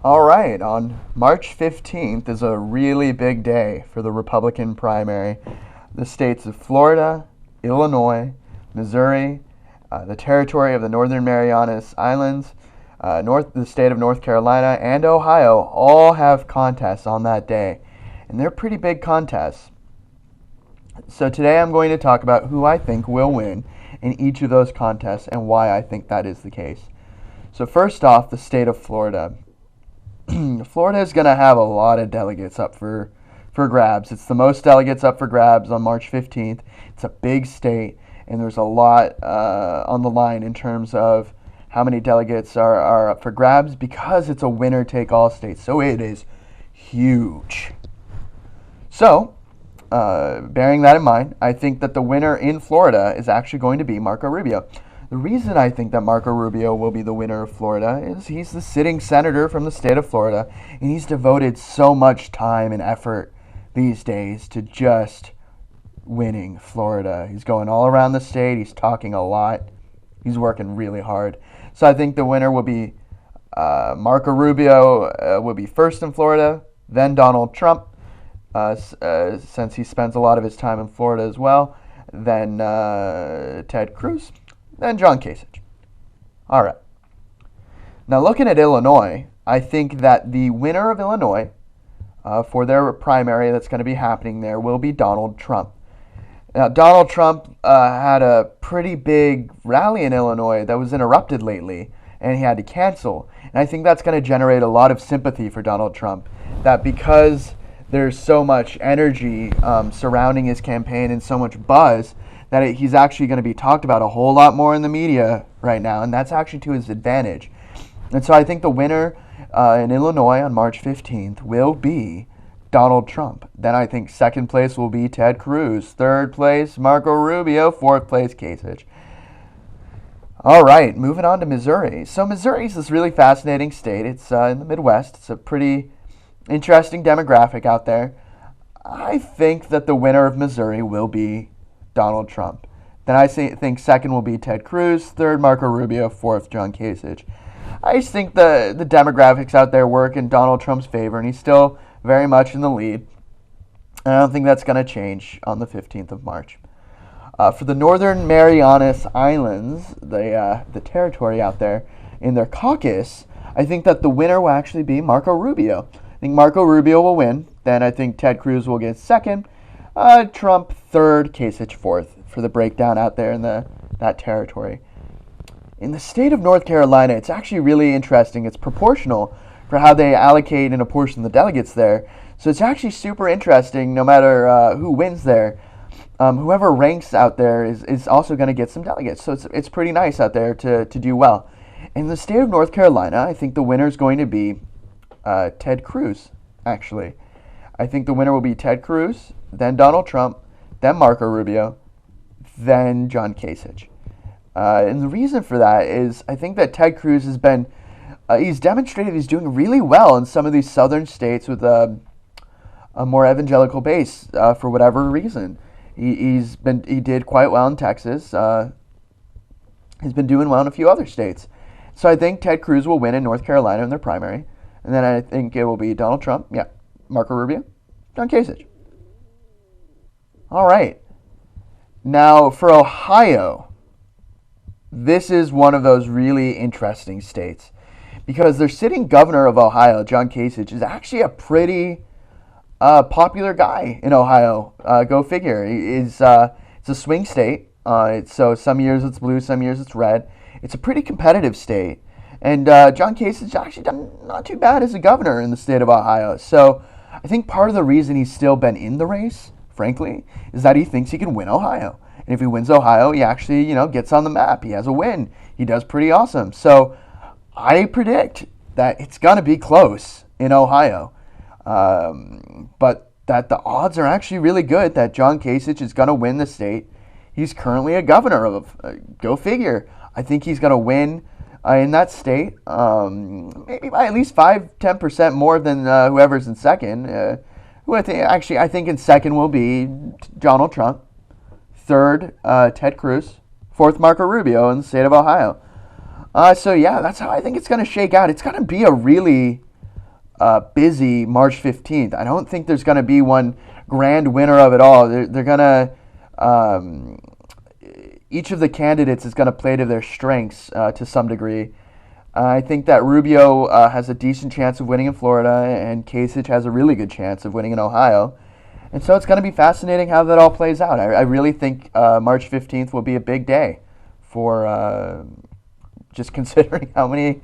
All right, on March 15th is a really big day for the Republican primary. The states of Florida, Illinois, Missouri, the territory of the Northern Mariana Islands, the state of North Carolina, and Ohio all have contests on that day. And they're pretty big contests. So today I'm going to talk about who I think will win in each of those contests and why I think that is the case. So first off, the state of Florida. Florida is going to have a lot of delegates up for grabs. It's the most delegates up for grabs on March 15th. It's a big state, and there's a lot on the line in terms of how many delegates are up for grabs because it's a winner-take-all state. So it is huge. So, bearing that in mind, I think that the winner in Florida is actually going to be Marco Rubio. The reason I think that Marco Rubio will be the winner of Florida is he's the sitting senator from the state of Florida, and he's devoted so much time and effort these days to just winning Florida. He's going all around the state. He's talking a lot. He's working really hard. So I think the winner will be Marco Rubio will be first in Florida, then Donald Trump, since he spends a lot of his time in Florida as well, then Ted Cruz, then John Kasich. All right. Now looking at Illinois, I think that the winner of Illinois for their primary that's going to be happening there will be Donald Trump. Now, Donald Trump had a pretty big rally in Illinois that was interrupted lately, and he had to cancel. And I think that's going to generate a lot of sympathy for Donald Trump, that because there's so much energy surrounding his campaign and so much buzz, that he's actually going to be talked about a whole lot more in the media right now, and that's actually to his advantage. And so I think the winner in Illinois on March 15th will be Donald Trump. Then I think second place will be Ted Cruz. Third place, Marco Rubio. Fourth place, Kasich. All right, moving on to Missouri. So Missouri is this really fascinating state. It's in the Midwest. It's a pretty interesting demographic out there. I think that the winner of Missouri will be Donald Trump. Then I think second will be Ted Cruz, third Marco Rubio, fourth John Kasich. I just think the demographics out there work in Donald Trump's favor, and he's still very much in the lead. And I don't think that's going to change on the 15th of March. For the Northern Mariana Islands, the territory out there, in their caucus, I think that the winner will actually be Marco Rubio. I think Marco Rubio will win. Then I think Ted Cruz will get second. Trump third, Kasich fourth for the breakdown out there in that territory. In the state of North Carolina, it's actually really interesting. It's proportional for how they allocate and apportion the delegates there. So it's actually super interesting no matter who wins there. Whoever ranks out there is also going to get some delegates. So it's pretty nice out there to do well. In the state of North Carolina, I think the winner is going to be Ted Cruz, actually. I think the winner will be Ted Cruz, then Donald Trump, then Marco Rubio, then John Kasich. And the reason for that is I think that Ted Cruz has been, he's demonstrated he's doing really well in some of these southern states with a more evangelical base for whatever reason. He did quite well in Texas. He's been doing well in a few other states. So I think Ted Cruz will win in North Carolina in their primary. And then I think it will be Donald Trump, Marco Rubio, John Kasich. All right. Now for Ohio, this is one of those really interesting states because their sitting governor of Ohio, John Kasich, is actually a pretty popular guy in Ohio. Go figure. It's a swing state. So some years it's blue, some years it's red. It's a pretty competitive state. And John Kasich actually done not too bad as a governor in the state of Ohio. So I think part of the reason he's still been in the race, frankly, is that he thinks he can win Ohio. And if he wins Ohio, he actually, gets on the map. He has a win. He does pretty awesome. So I predict that it's going to be close in Ohio. But that the odds are actually really good that John Kasich is going to win the state. He's currently a governor of, go figure. I think he's going to win in that state, maybe by at least 5-10% more than whoever's in second. Who I think in second will be Donald Trump. Third, Ted Cruz. Fourth, Marco Rubio in the state of Ohio. So yeah, that's how I think it's going to shake out. It's going to be a really busy March 15th. I don't think there's going to be one grand winner of it all. They're going to, each of the candidates is going to play to their strengths to some degree. I think that Rubio has a decent chance of winning in Florida, and Kasich has a really good chance of winning in Ohio. And so it's going to be fascinating how that all plays out. I really think March 15th will be a big day for just considering how many